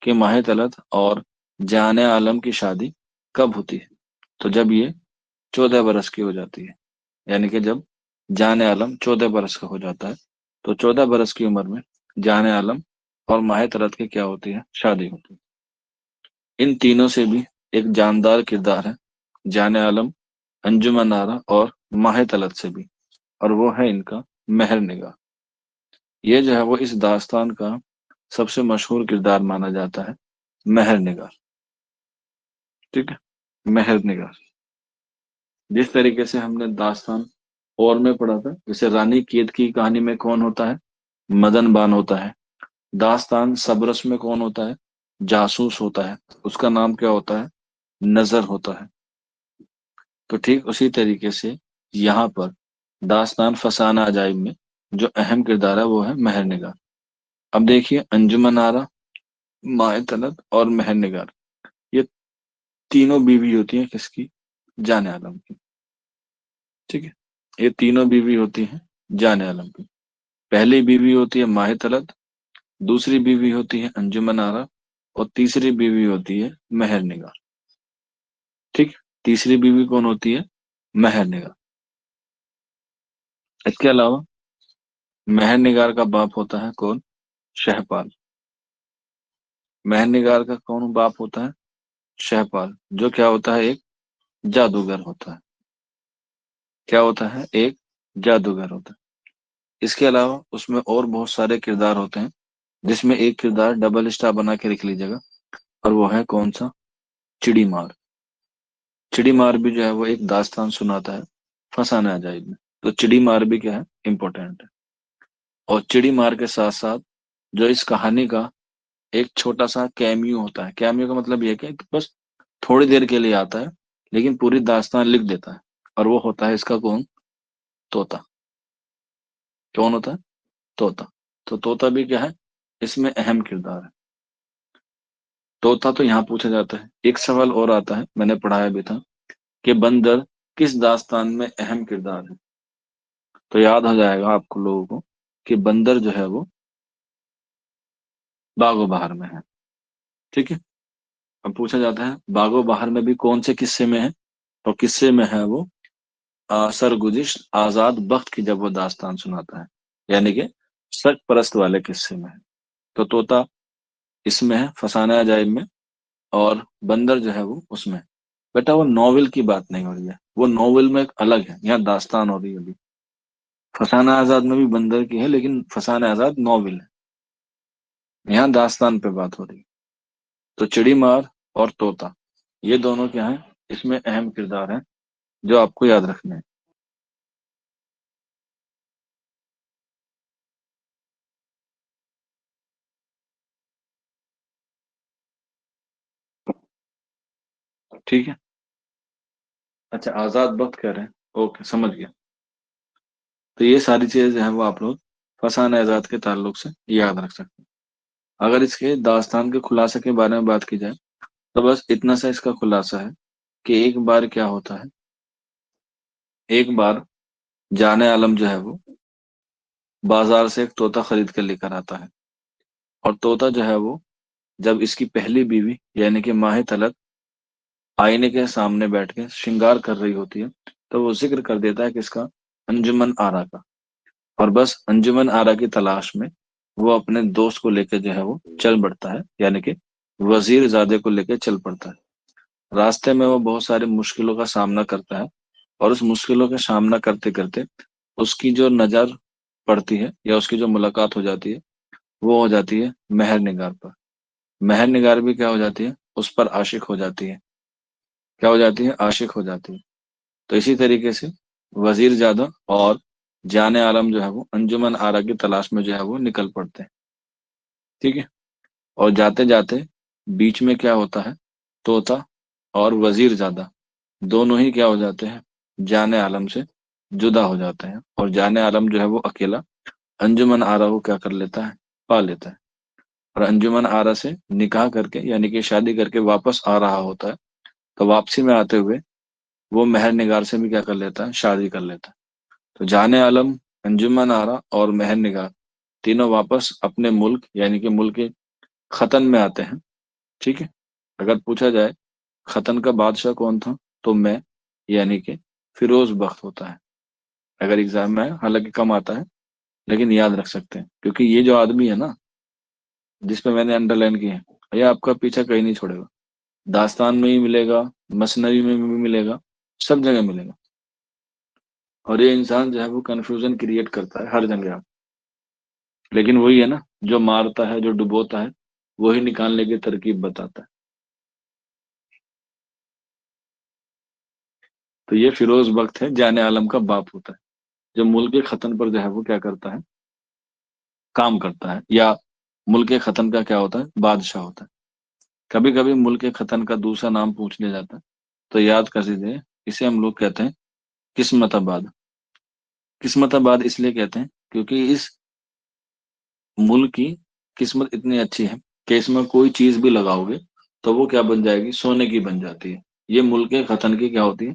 کہ ماہ طلعت اور جان عالم کی شادی کب ہوتی ہے؟ تو جب یہ 14 برس کی ہو جاتی ہے، یعنی کہ جب جان عالم 14 برس کا ہو جاتا ہے، تو 14 برس کی عمر میں جان عالم اور ماہ طلعت کی کیا ہوتی ہے؟ شادی ہوتی ہے۔ ان تینوں سے بھی ایک جاندار کردار ہے جان عالم، انجمن آرا اور ماہ طلعت سے بھی، اور وہ ہے ان کا مہر نگار۔ یہ جو ہے وہ اس داستان کا سب سے مشہور کردار مانا جاتا ہے، مہر نگار۔ ٹھیک ہے، مہر نگار جس طریقے سے ہم نے داستان اور میں پڑھا تھا، جیسے رانی کیت کی کہانی میں کون ہوتا ہے؟ مدن بان ہوتا ہے۔ داستان سبرس میں کون ہوتا ہے؟ جاسوس ہوتا ہے، اس کا نام کیا ہوتا ہے؟ نظر ہوتا ہے۔ تو ٹھیک اسی طریقے سے یہاں پر داستان فسانہ عجائب میں جو اہم کردار ہے وہ ہے مہر نگار۔ اب دیکھیے، انجمن آرا، ماہ طلعت اور مہر نگار یہ تینوں بیوی ہوتی ہیں کس کی؟ جان عالم کی۔ ٹھیک ہے، یہ تینوں بیوی ہوتی ہیں جان عالم کی۔ پہلی بیوی ہوتی ہے ماہ طلعت، دوسری بیوی ہوتی ہے انجمن آرا، اور تیسری بیوی ہوتی ہے مہر نگار۔ ٹھیک، تیسری بیوی کون ہوتی ہے؟ مہر نگار۔ اس کے علاوہ مہر نگار کا باپ ہوتا ہے کون؟ شہپال۔ مہر نگار کا کون باپ ہوتا ہے؟ شہپال، جو کیا ہوتا ہے؟ ایک جادوگر ہوتا ہے۔ کیا ہوتا ہے؟ ایک جادوگر ہوتا ہے۔ اس کے علاوہ اس میں اور بہت سارے کردار ہوتے ہیں، جس میں ایک کردار ڈبل اسٹار بنا کے لکھ لیجیے گا، اور وہ ہے کون سا؟ چڑی مار۔ چڑی مار بھی جو ہے وہ ایک داستان سناتا ہے فسانہ عجائب میں۔ تو چڑی مار بھی کیا ہے؟ امپورٹنٹ ہے۔ اور چڑی مار کے ساتھ ساتھ جو اس کہانی کا ایک چھوٹا سا کیمیو ہوتا ہے، کیمیو کا مطلب یہ ہے کہ بس تھوڑی دیر کے لیے آتا ہے، لیکن پوری داستان لکھ دیتا ہے، اور وہ ہوتا ہے اس کا کون؟ طوطا۔ کون ہوتا ہے؟ طوطا۔ تو طوطا بھی کیا ہے؟ اس میں اہم کردار ہے۔ طوطا تو یہاں پوچھا جاتا ہے۔ ایک سوال اور آتا ہے، میں نے پڑھایا بھی تھا، کہ بندر کس داستان میں اہم کردار ہے؟ تو یاد ہو جائے گا آپ کو لوگوں کو کہ بندر جو ہے وہ باغ و بہار میں ہے، ٹھیک ہے؟ اب پوچھا جاتا ہے باغ و بہار میں بھی کون سے قصے میں ہے؟ تو قصے میں ہے وہ سرگزشت آزاد بخت کی جب وہ داستان سناتا ہے، یعنی کہ سچ پرست والے قصے میں ہے۔ تو طوطا اس میں ہے، فسانہ عجائب میں، اور بندر جو ہے وہ اس میں ہے۔ بیٹا وہ ناول کی بات نہیں ہو رہی ہے، وہ ناول میں ایک الگ ہے، یہاں داستان ہو رہی ہے ابھی۔ فسانہ آزاد میں بھی بندر کی ہے، لیکن فسانہ آزاد ناول ہے، یہاں داستان پہ بات ہو رہی ہے۔ تو چڑی مار اور طوطا، یہ دونوں کیا ہیں؟ اس میں اہم کردار ہیں جو آپ کو یاد رکھنے ہیں۔ ٹھیک ہے، اچھا آزاد بخت کہہ رہے ہیں، اوکے سمجھ گیا۔ تو یہ ساری چیزیں جو ہیں وہ آپ لوگ فسانہ آزاد کے تعلق سے یاد رکھ سکتے ہیں۔ اگر اس کے داستان کے خلاصے کے بارے میں بات کی جائے تو بس اتنا سا اس کا خلاصہ ہے کہ ایک بار کیا ہوتا ہے، ایک بار جان عالم جو ہے وہ بازار سے ایک طوطا خرید کر لے کر آتا ہے، اور طوطا جو ہے وہ جب اس کی پہلی بیوی یعنی کہ ماہ طلعت آئینے کے سامنے بیٹھ کے شنگار کر رہی ہوتی ہے، تو وہ ذکر کر دیتا ہے کہ اس کا انجمن آرا کا، اور بس انجمن آرا کی تلاش میں وہ اپنے دوست کو لے کے جو ہے وہ چل پڑتا ہے، یعنی کہ وزیر زادے کو لے کے چل پڑتا ہے۔ راستے میں وہ بہت ساری مشکلوں کا سامنا کرتا ہے، اور اس مشکلوں کا سامنا کرتے کرتے اس کی جو نظر پڑتی ہے یا اس کی جو ملاقات ہو جاتی ہے وہ ہو جاتی ہے مہر نگار پر۔ مہر نگار بھی کیا ہو جاتی ہے؟ اس پر عاشق ہو جاتی ہے۔ کیا ہو جاتی ہے؟ عاشق ہو جاتی ہے۔ تو اسی طریقے سے وزیر زادہ اور جان عالم جو ہے وہ انجمن آرا کی تلاش میں جو ہے وہ نکل پڑتے ہیں، ٹھیک ہے؟ اور جاتے جاتے بیچ میں کیا ہوتا ہے، طوطا اور وزیر زادہ دونوں ہی کیا ہو جاتے ہیں؟ جان عالم سے جدا ہو جاتے ہیں، اور جان عالم جو ہے وہ اکیلا انجمن آرا کو کیا کر لیتا ہے؟ پا لیتا ہے، اور انجمن آرا سے نکاح کر کے یعنی کہ شادی کر کے واپس آ رہا ہوتا ہے۔ تو واپسی میں آتے ہوئے وہ مہر نگار سے بھی کیا کر لیتا ہے؟ شادی کر لیتا ہے۔ تو جان عالم، انجمن آرا اور مہر نگار تینوں واپس اپنے ملک یعنی کہ ملک ختن میں آتے ہیں، ٹھیک ہے؟ اگر پوچھا جائے ختن کا بادشاہ کون تھا، تو میں یعنی کہ فیروز بخت ہوتا ہے۔ اگر ایگزام میں حالانکہ کم آتا ہے لیکن یاد رکھ سکتے ہیں، کیونکہ یہ جو آدمی ہے نا جس پہ میں نے انڈر لائن کی ہے، یہ آپ کا پیچھا کہیں نہیں چھوڑے گا، داستان میں ہی ملے گا، مثنوی میں بھی ملے گا، سب جگہ ملے گا۔ اور یہ انسان جو ہے وہ کنفیوژن کریٹ کرتا ہے ہر جگہ، لیکن وہی ہے نا جو مارتا ہے جو ڈبوتا ہے وہی نکالنے کی ترکیب بتاتا ہے۔ تو یہ فیروز بخت ہے، جان عالم کا باپ ہوتا ہے، جو ملک ختن پر جو ہے وہ کیا کرتا ہے؟ کام کرتا ہے، یا ملک ختن کا کیا ہوتا ہے؟ بادشاہ ہوتا ہے۔ کبھی کبھی ملک ختن کا دوسرا نام پوچھ لیا جاتا ہے، تو یاد کر لیجیے، اسے ہم لوگ کہتے ہیں قسمت آباد۔ قسمت آباد اس لیے کہتے ہیں کیونکہ اس ملک کی قسمت اتنی اچھی ہے کہ اس میں کوئی چیز بھی لگاؤ گے تو وہ کیا بن جائے گی؟ سونے کی بن جاتی ہے۔ یہ ملک ختن کی کیا ہوتی ہے؟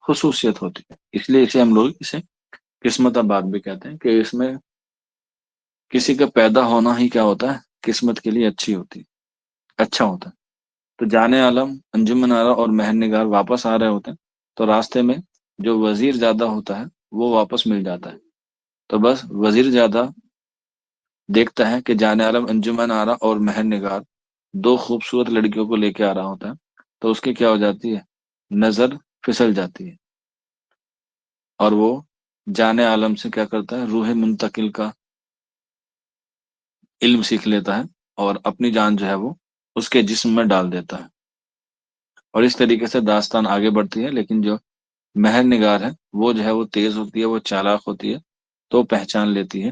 خصوصیت ہوتی ہے، اس لیے اسے ہم لوگ اسے قسمت آباد بھی کہتے ہیں، کہ اس میں کسی کا پیدا ہونا ہی کیا ہوتا ہے؟ قسمت کے لیے اچھی ہوتی ہے، اچھا ہوتا ہے۔ تو جان عالم، انجمن آرا اور مہر نگار واپس آ رہے ہوتے ہیں، تو راستے میں جو وزیر زادہ ہوتا ہے وہ واپس مل جاتا ہے۔ تو بس وزیر زادہ دیکھتا ہے کہ جان عالم انجمن آرا اور مہر نگار دو خوبصورت لڑکیوں کو لے کے آ رہا ہوتا ہے، تو اس کی کیا ہو جاتی ہے؟ نظر پھسل جاتی ہے، اور وہ جان عالم سے کیا کرتا ہے؟ روح منتقل کا علم سیکھ لیتا ہے، اور اپنی جان جو ہے وہ اس کے جسم میں ڈال دیتا ہے۔ اور اس طریقے سے داستان آگے بڑھتی ہے، لیکن جو مہر نگار ہے وہ جو ہے وہ تیز ہوتی ہے، وہ چالاک ہوتی ہے، تو پہچان لیتی ہے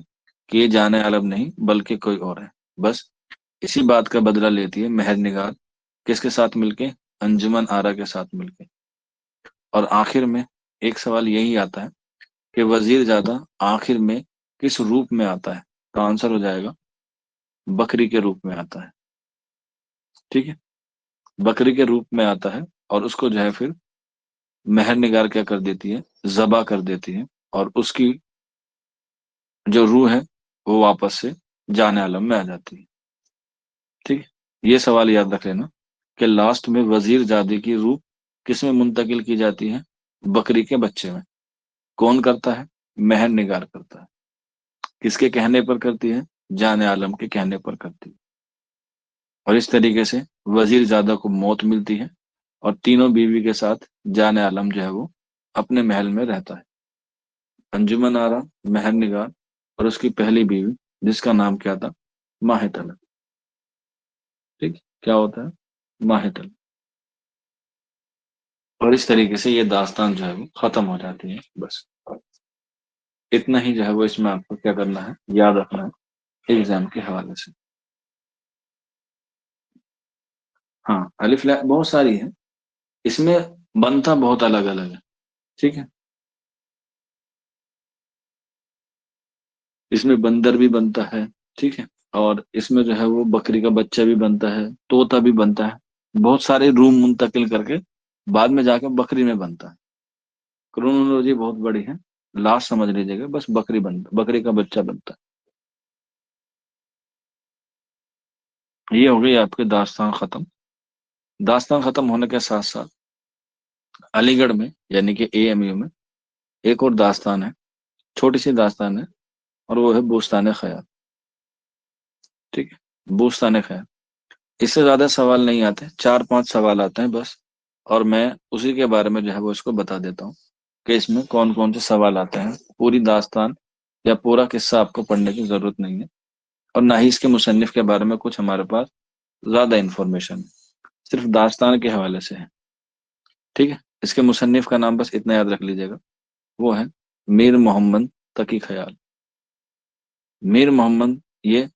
کہ یہ جان عالم نہیں بلکہ کوئی اور ہے۔ بس اسی بات کا بدلہ لیتی ہے مہر نگار، کس کے ساتھ مل کے؟ انجمن آرا کے ساتھ مل کے۔ اور آخر میں ایک سوال یہی آتا ہے کہ وزیر زادہ آخر میں کس روپ میں آتا ہے؟ تو آنسر ہو جائے گا بکری کے روپ میں آتا ہے. ٹھیک ہے، بکری کے روپ میں آتا ہے، اور اس کو جو ہے پھر مہر نگار کیا کر دیتی ہے؟ ذبح کر دیتی ہے، اور اس کی جو روح ہے وہ واپس سے جان عالم میں آ جاتی ہے. ٹھیک ہے، یہ سوال یاد رکھ لینا کہ لاسٹ میں وزیر زادی کی روح کس میں منتقل کی جاتی ہے؟ بکری کے بچے میں. کون کرتا ہے؟ مہر نگار کرتا ہے. کس کے کہنے پر کرتی ہے؟ جان عالم کے کہنے پر کرتی ہے. اور اس طریقے سے وزیر زادہ کو موت ملتی ہے، اور تینوں بیوی کے ساتھ جان عالم جو ہے وہ اپنے محل میں رہتا ہے. انجمن آرا، مہر نگار، اور اس کی پہلی بیوی جس کا نام کیا تھا؟ ماہتل. ٹھیک، کیا ہوتا ہے؟ ماہتل. اور اس طریقے سے یہ داستان جو ہے وہ ختم ہو جاتی ہے. بس اتنا ہی جو ہے وہ اس میں آپ کو کیا کرنا ہے؟ یاد رکھنا ہے ایگزام کے حوالے سے. ہاں، الف لام بہت ساری ہے، اس میں بنتا بہت الگ الگ ہے. ٹھیک ہے، اس میں بندر بھی بنتا ہے. ٹھیک ہے، اور اس میں جو ہے وہ بکری کا بچہ بھی بنتا ہے، طوطا بھی بنتا ہے. بہت سارے روم منتقل کر کے بعد میں جا کے بکری میں بنتا ہے. کرونولوجی بہت بڑی ہے، لاسٹ سمجھ لیجیے گا، بس بکری کا بچہ بنتا ہے. یہ ہو گئی آپ کی داستان ختم. داستان ختم ہونے کے ساتھ ساتھ علی گڑھ میں یعنی کہ اے ایم یو میں ایک اور داستان ہے، چھوٹی سی داستان ہے، اور وہ ہے بوستان خیال. ٹھیک ہے، بوستان خیال. اس سے زیادہ سوال نہیں آتے، 4-5 سوال آتے ہیں بس، اور میں اسی کے بارے میں جو ہے وہ اس کو بتا دیتا ہوں کہ اس میں کون کون سے سوال آتے ہیں. پوری داستان یا پورا قصہ آپ کو پڑھنے کی ضرورت نہیں ہے، اور نہ ہی اس کے مصنف کے بارے میں کچھ ہمارے پاس زیادہ انفارمیشن ہے، صرف داستان کے حوالے سے ہے. ٹھیک ہے، اس کے مصنف کا نام بس اتنا یاد رکھ لیجیے گا، وہ ہے میر محمد تقی خیال. میر محمد یہ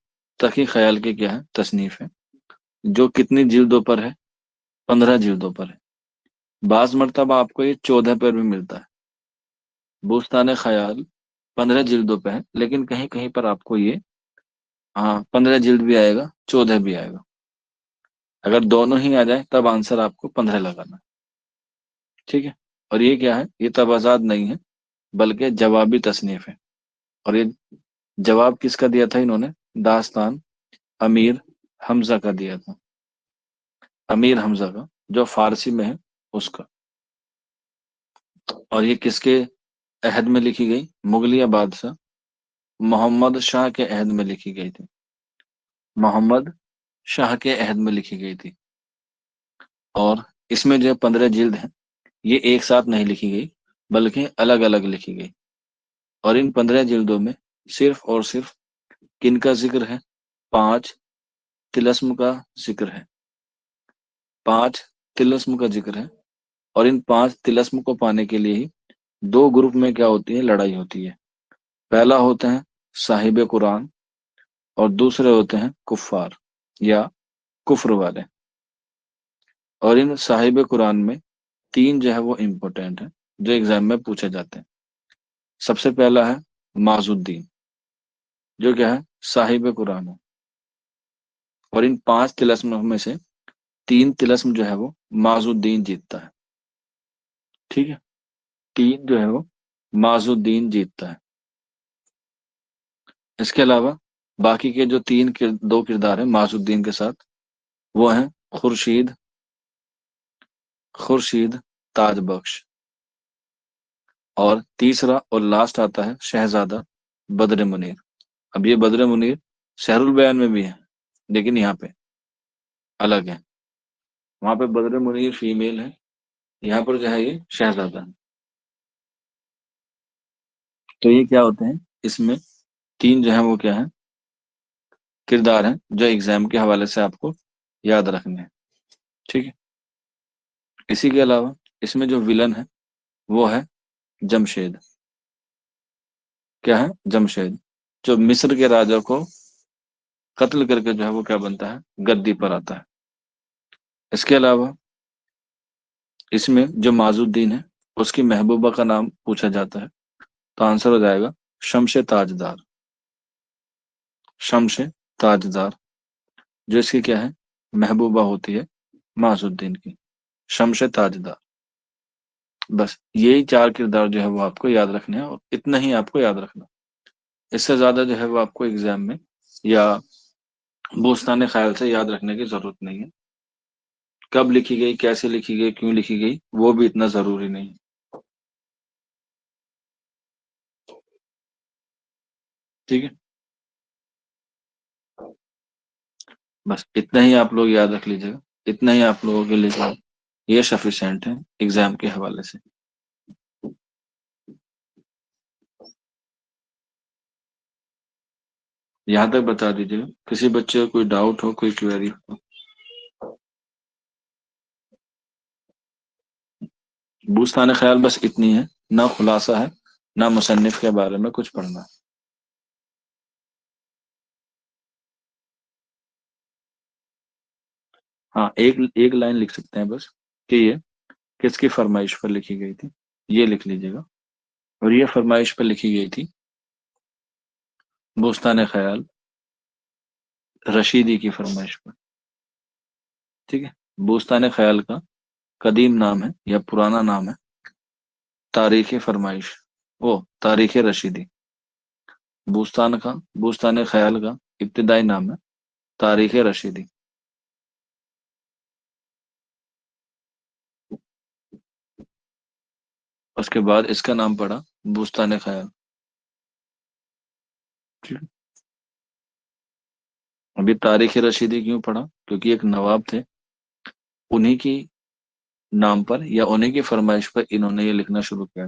تقی خیال کے کیا ہے؟ تصنیف ہے، جو کتنی جلدوں پر ہے؟ 15 جلدوں پر ہے. بعض مرتبہ آپ کو یہ 14 پر بھی ملتا ہے. بوستان خیال 15 جلدوں پہ ہے، لیکن کہیں کہیں پر آپ کو یہ 15 جلد بھی آئے گا، 14 بھی آئے گا. اگر دونوں ہی آ جائے تب آنسر آپ کو 15 لگانا ہے. ٹھیک ہے، اور یہ کیا ہے؟ یہ تبازات نہیں ہے بلکہ جوابی تصنیف ہے. اور یہ جواب کس کا دیا تھا انہوں نے؟ داستان امیر حمزہ کا دیا تھا، امیر حمزہ کا، جو فارسی میں ہے اس کا. اور یہ کس کے عہد میں لکھی گئی؟ مغلیہ بادشاہ محمد شاہ کے عہد میں لکھی گئی تھی. محمد شاہ کے عہد میں لکھی گئی تھی. اور اس میں جو 15 جلد ہیں یہ ایک ساتھ نہیں لکھی گئی بلکہ الگ الگ لکھی گئی. اور ان 15 جلدوں میں صرف اور صرف کن کا ذکر ہے؟ 5 طلسم کا ذکر ہے. 5 طلسم کا ذکر ہے، اور ان 5 طلسم کو پانے کے لیے ہی 2 گروپ میں کیا ہوتی ہے؟ لڑائی ہوتی ہے. پہلا ہوتے ہیں صاحب قرآن، اور دوسرے ہوتے ہیں کفار یا کفر والے. اور ان صاحب قرآن میں 3 جو ہے وہ امپورٹنٹ ہیں جو ایگزام میں پوچھے جاتے ہیں. سب سے پہلا ہے معز الدین، جو کیا ہے؟ صاحب قرآن ہے. اور ان 5 طلسم میں سے 3 طلسم جو ہے وہ معز الدین جیتتا ہے. ٹھیک ہے، 3 جو ہے وہ معز الدین جیتتا ہے. اس کے علاوہ باقی کے جو 2 کردار ہیں معز الدین کے ساتھ، وہ ہیں خورشید تاج بخش، اور تیسرا اور لاسٹ آتا ہے شہزادہ بدر منیر. اب یہ بدر منیر شہر البیان میں بھی ہے، لیکن یہاں پہ الگ ہے. وہاں پہ بدر منیر فیمیل ہے، یہاں پر جو ہے یہ شہزادہ ہے. تو یہ کیا ہوتے ہیں؟ اس میں 3 جو ہیں وہ کیا ہیں؟ کردار ہیں جو ایگزام کے حوالے سے آپ کو یاد رکھنے ہیں. ٹھیک ہے، اسی کے علاوہ اس میں جو ولن ہے وہ ہے جمشید. کیا ہے؟ جمشید، جو مصر کے راجا کو قتل کر کے جو ہے وہ کیا بنتا ہے؟ گدی پر آتا ہے. اس کے علاوہ اس میں جو معز الدین ہے اس کی محبوبہ کا نام پوچھا جاتا ہے تو آنسر ہو جائے گا شمش تاجدار. شمش تاجدار جو اس کی کیا ہے محبوبہ ہوتی ہے معز الدین کی. شمش تاجدار. بس یہی چار کردار جو ہے وہ آپ کو یاد رکھنے ہیں اور اتنا ہی آپ کو یاد رکھنا. اس سے زیادہ جو ہے وہ آپ کو ایگزام میں یا بوستان خیال سے یاد رکھنے کی ضرورت نہیں ہے. کب لکھی گئی، کیسے لکھی گئی، کیوں لکھی گئی، وہ بھی اتنا ضروری نہیں ہے. ٹھیک ہے، بس اتنا ہی آپ لوگ یاد رکھ لیجیے گا. اتنا ہی آپ لوگوں کے لیے جو ہے یہ سفیشینٹ ہے ایگزام کے حوالے سے. یہاں تک بتا دیجیے گا. کسی بچے کو کوئی ڈاؤٹ ہو، کوئی کیوری ہو. بوستان خیال بس اتنی ہے، نہ خلاصہ ہے نہ مصنف کے بارے میں کچھ پڑھنا ہے. ہاں ایک ایک لائن لکھ سکتے ہیں بس کہ یہ کس کی فرمائش پر لکھی گئی تھی، یہ لکھ لیجیے گا. اور یہ فرمائش پر لکھی گئی تھی بوستان خیال رشیدی کی فرمائش پر. ٹھیک ہے، بوستان خیال کا قدیم نام ہے یا پرانا نام ہے تاریخ فرمائش، وہ تاریخ رشیدی. بوستان خیال کا ابتدائی نام ہے تاریخ رشیدی. اس کے بعد اس کا نام پڑا بوستان خیال. ٹھیک ہے؟ ابھی تاریخ رشیدی کیوں پڑھا؟ کیونکہ ایک نواب تھے، انہی کی نام پر یا انہی کی فرمائش پر انہوں نے یہ لکھنا شروع کیا.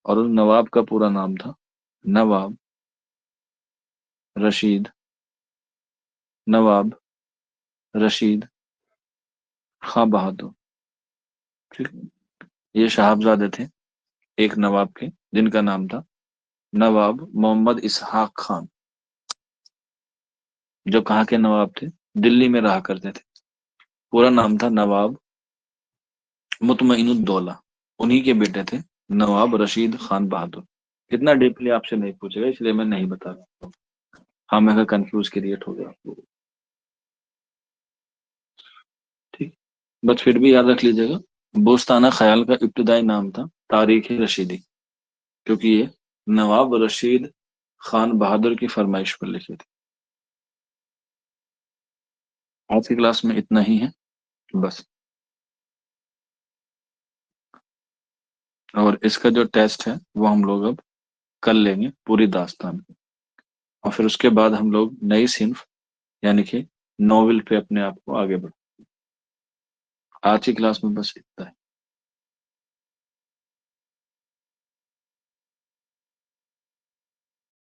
اور اس نواب کا پورا نام تھا نواب رشید، نواب رشید خاں بہادر. ٹھیک، یہ صاحبزادے تھے ایک نواب کے جن کا نام تھا نواب محمد اسحاق خان، جو کہاں کے نواب تھے؟ دلی میں رہا کرتے تھے. پورا نام تھا نواب مطمئن الدولہ. انہی کے بیٹے تھے نواب رشید خان بہادر. اتنا ڈیپلی آپ سے نہیں پوچھے گا اس لیے میں نہیں بتا رہا ہوں. ہاں میں کنفیوز کریٹ ہو گیا آپ کو. ٹھیک، بس پھر بھی یاد رکھ لیجیے گا بوستانہ خیال کا ابتدائی نام تھا تاریخ رشیدی، کیونکہ یہ نواب رشید خان بہادر کی فرمائش پر لکھے تھے. آج کی کلاس میں اتنا ہی ہے بس. اور اس کا جو ٹیسٹ ہے وہ ہم لوگ اب کر لیں گے پوری داستان کی. اور پھر اس کے بعد ہم لوگ نئی صنف یعنی کہ ناول پہ اپنے آپ کو آگے بڑھیں. آج کی کلاس میں بس اتنا ہے.